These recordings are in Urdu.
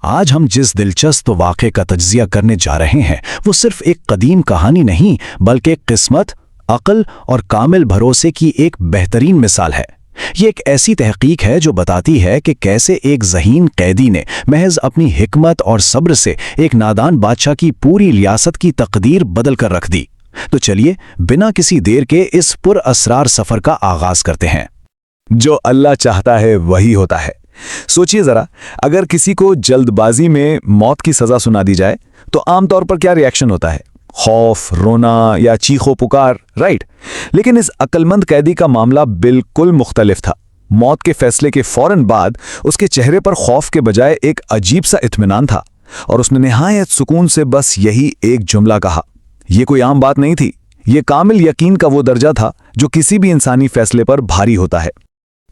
آج ہم جس دلچسپ واقعے کا تجزیہ کرنے جا رہے ہیں وہ صرف ایک قدیم کہانی نہیں بلکہ ایک قسمت، عقل اور کامل بھروسے کی ایک بہترین مثال ہے۔ یہ ایک ایسی تحقیق ہے جو بتاتی ہے کہ کیسے ایک ذہین قیدی نے محض اپنی حکمت اور صبر سے ایک نادان بادشاہ کی پوری ریاست کی تقدیر بدل کر رکھ دی۔ تو چلیے بنا کسی دیر کے اس پر اسرار سفر کا آغاز کرتے ہیں۔ جو اللہ چاہتا ہے وہی ہوتا ہے۔ سوچئے ذرا، اگر کسی کو جلد بازی میں موت کی سزا سنا دی جائے تو عام طور پر کیا ریاکشن ہوتا ہے؟ خوف، رونا یا چیخو پکار، رائٹ؟ لیکن اس عقلمند قیدی کا معاملہ بالکل مختلف تھا۔ موت کے فیصلے کے فوراً بعد اس کے چہرے پر خوف کے بجائے ایک عجیب سا اطمینان تھا، اور اس نے نہایت سکون سے بس یہی ایک جملہ کہا۔ یہ کوئی عام بات نہیں تھی، یہ کامل یقین کا وہ درجہ تھا جو کسی بھی انسانی فیصلے پر بھاری ہوتا ہے۔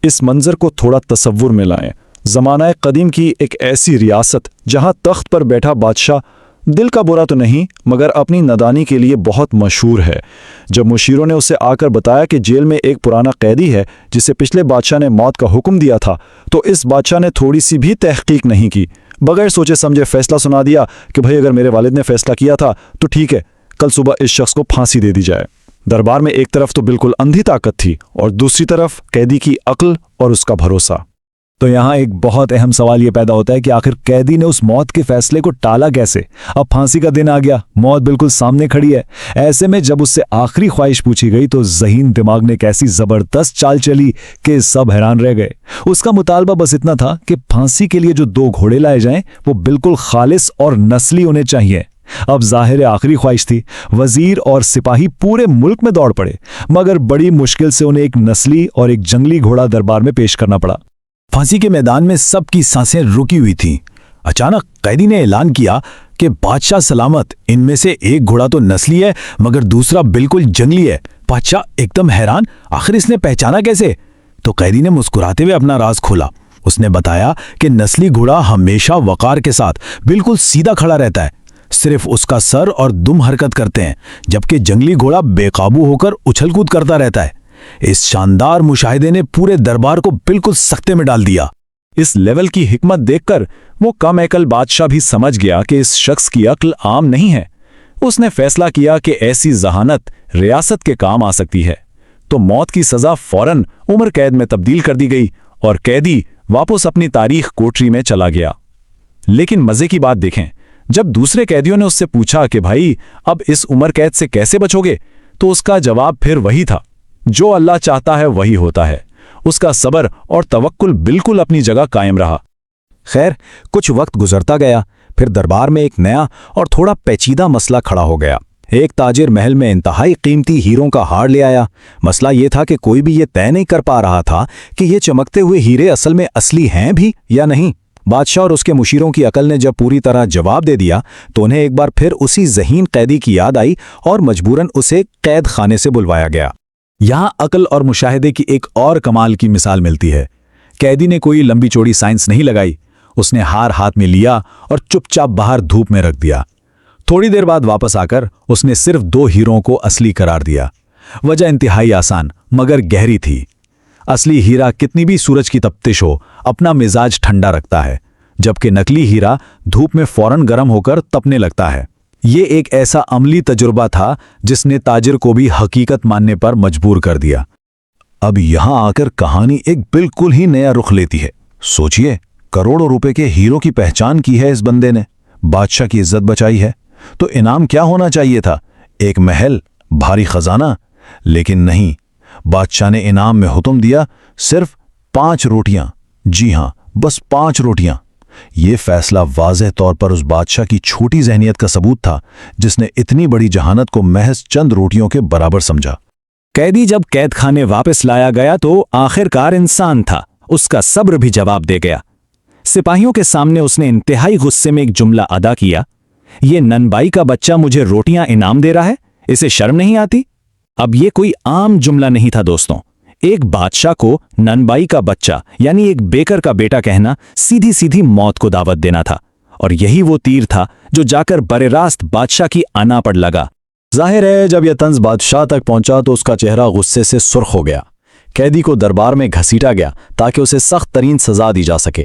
اس منظر کو تھوڑا تصور میں لائیں۔ زمانہ قدیم کی ایک ایسی ریاست جہاں تخت پر بیٹھا بادشاہ دل کا برا تو نہیں مگر اپنی نادانی کے لیے بہت مشہور ہے۔ جب مشیروں نے اسے آ کر بتایا کہ جیل میں ایک پرانا قیدی ہے جسے پچھلے بادشاہ نے موت کا حکم دیا تھا، تو اس بادشاہ نے تھوڑی سی بھی تحقیق نہیں کی، بغیر سوچے سمجھے فیصلہ سنا دیا کہ بھئی اگر میرے والد نے فیصلہ کیا تھا تو ٹھیک ہے، کل صبح اس شخص کو پھانسی دے دی جائے۔ دربار میں ایک طرف تو بالکل اندھی طاقت تھی اور دوسری طرف قیدی کی عقل اور اس کا بھروسہ۔ تو یہاں ایک بہت اہم سوال یہ پیدا ہوتا ہے کہ آخر قیدی نے اس موت کے فیصلے کو ٹالا کیسے؟ اب پھانسی کا دن آ گیا، موت بالکل سامنے کھڑی ہے۔ ایسے میں جب اس سے آخری خواہش پوچھی گئی تو ذہین دماغ نے کیسی زبردست چال چلی کہ سب حیران رہ گئے۔ اس کا مطالبہ بس اتنا تھا کہ پھانسی کے لیے جو 2 گھوڑے لائے جائیں وہ بالکل خالص اور نسلی ہونے چاہیے۔ اب ظاہر آخری خواہش تھی، وزیر اور سپاہی پورے ملک میں دوڑ پڑے، مگر بڑی مشکل سے انہیں ایک نسلی اور ایک جنگلی گھوڑا دربار میں پیش کرنا پڑا۔ پھانسی کے میدان میں سب کی سانسیں رکی ہوئی تھیں۔ اچانک قیدی نے اعلان کیا کہ بادشاہ سلامت، ان میں سے ایک گھوڑا تو نسلی ہے مگر دوسرا بالکل جنگلی ہے۔ بادشاہ ایک دم حیران، آخر اس نے پہچانا کیسے؟ تو قیدی نے مسکراتے ہوئے اپنا راز کھولا۔ اس نے بتایا کہ نسلی گھوڑا ہمیشہ وقار کے ساتھ بالکل سیدھا کھڑا رہتا ہے، صرف اس کا سر اور دم حرکت کرتے ہیں، جبکہ جنگلی گھوڑا بے قابو ہو کر اچھل کود کرتا رہتا ہے۔ اس شاندار مشاہدے نے پورے دربار کو بالکل سکتے میں ڈال دیا۔ اس لیول کی حکمت دیکھ کر وہ کم عقل بادشاہ بھی سمجھ گیا کہ اس شخص کی عقل عام نہیں ہے۔ اس نے فیصلہ کیا کہ ایسی ذہانت ریاست کے کام آ سکتی ہے، تو موت کی سزا فوراً عمر قید میں تبدیل کر دی گئی اور قیدی واپس اپنی تاریخ کوٹری میں چلا گیا۔ لیکن مزے کی بات دیکھیں، جب دوسرے قیدیوں نے اس سے پوچھا کہ بھائی اب اس عمر قید سے کیسے بچو گے، تو اس کا جواب پھر وہی تھا، جو اللہ چاہتا ہے وہی ہوتا ہے۔ اس کا صبر اور توکل بالکل اپنی جگہ قائم رہا۔ خیر، کچھ وقت گزرتا گیا، پھر دربار میں ایک نیا اور تھوڑا پیچیدہ مسئلہ کھڑا ہو گیا۔ ایک تاجر محل میں انتہائی قیمتی ہیروں کا ہار لے آیا۔ مسئلہ یہ تھا کہ کوئی بھی یہ طے نہیں کر پا رہا تھا کہ یہ چمکتے ہوئے ہیرے اصل میں اصلی ہیں بھی یا نہیں۔ بادشاہ اور اس کے مشیروں کی عقل نے جب پوری طرح جواب دے دیا تو انہیں ایک بار پھر اسی ذہین قیدی کی یاد آئی اور مجبوراً اسے قید خانے سے بلوایا گیا۔ یہاں عقل اور مشاہدے کی ایک اور کمال کی مثال ملتی ہے۔ قیدی نے کوئی لمبی چوڑی سائنس نہیں لگائی، اس نے ہار ہاتھ میں لیا اور چپ چاپ باہر دھوپ میں رکھ دیا۔ تھوڑی دیر بعد واپس آ کر اس نے صرف 2 ہیروں کو اصلی قرار دیا۔ وجہ انتہائی آسان مگر گہری تھی۔ اصلی ہیرا کتنی بھی سورج کی تپتش ہو اپنا مزاج ٹھنڈا رکھتا ہے، جبکہ نکلی ہیرا دھوپ میں فوراً گرم ہو کر تپنے لگتا ہے۔ یہ ایک ایسا عملی تجربہ تھا جس نے تاجر کو بھی حقیقت ماننے پر مجبور کر دیا۔ اب یہاں آ کر کہانی ایک بالکل ہی نیا رخ لیتی ہے۔ سوچئے، کروڑوں روپے کے ہیروں کی پہچان کی ہے اس بندے نے، بادشاہ کی عزت بچائی ہے، تو انعام کیا ہونا چاہیے تھا؟ ایک محل، بھاری خزانہ؟ لیکن نہیں، بادشاہ نے انعام میں حکم دیا صرف 5 روٹیاں۔ جی ہاں، بس 5 روٹیاں۔ یہ فیصلہ واضح طور پر اس بادشاہ کی چھوٹی ذہنیت کا ثبوت تھا جس نے اتنی بڑی جہانت کو محض چند روٹیوں کے برابر سمجھا۔ قیدی جب قید خانے واپس لایا گیا تو آخرکار انسان تھا، اس کا صبر بھی جواب دے گیا۔ سپاہیوں کے سامنے اس نے انتہائی غصے میں ایک جملہ ادا کیا، یہ ننبائی کا بچہ مجھے روٹیاں انعام دے رہا ہے، اسے شرم نہیں آتی؟ اب یہ کوئی عام جملہ نہیں تھا دوستوں، ایک بادشاہ کو ننبائی کا بچہ یعنی ایک بیکر کا بیٹا کہنا سیدھی سیدھی موت کو دعوت دینا تھا، اور یہی وہ تیر تھا جو جا کر برے راست بادشاہ کی انا پر لگا۔ ظاہر ہے جب یہ طنز بادشاہ تک پہنچا تو اس کا چہرہ غصے سے سرخ ہو گیا۔ قیدی کو دربار میں گھسیٹا گیا تاکہ اسے سخت ترین سزا دی جا سکے۔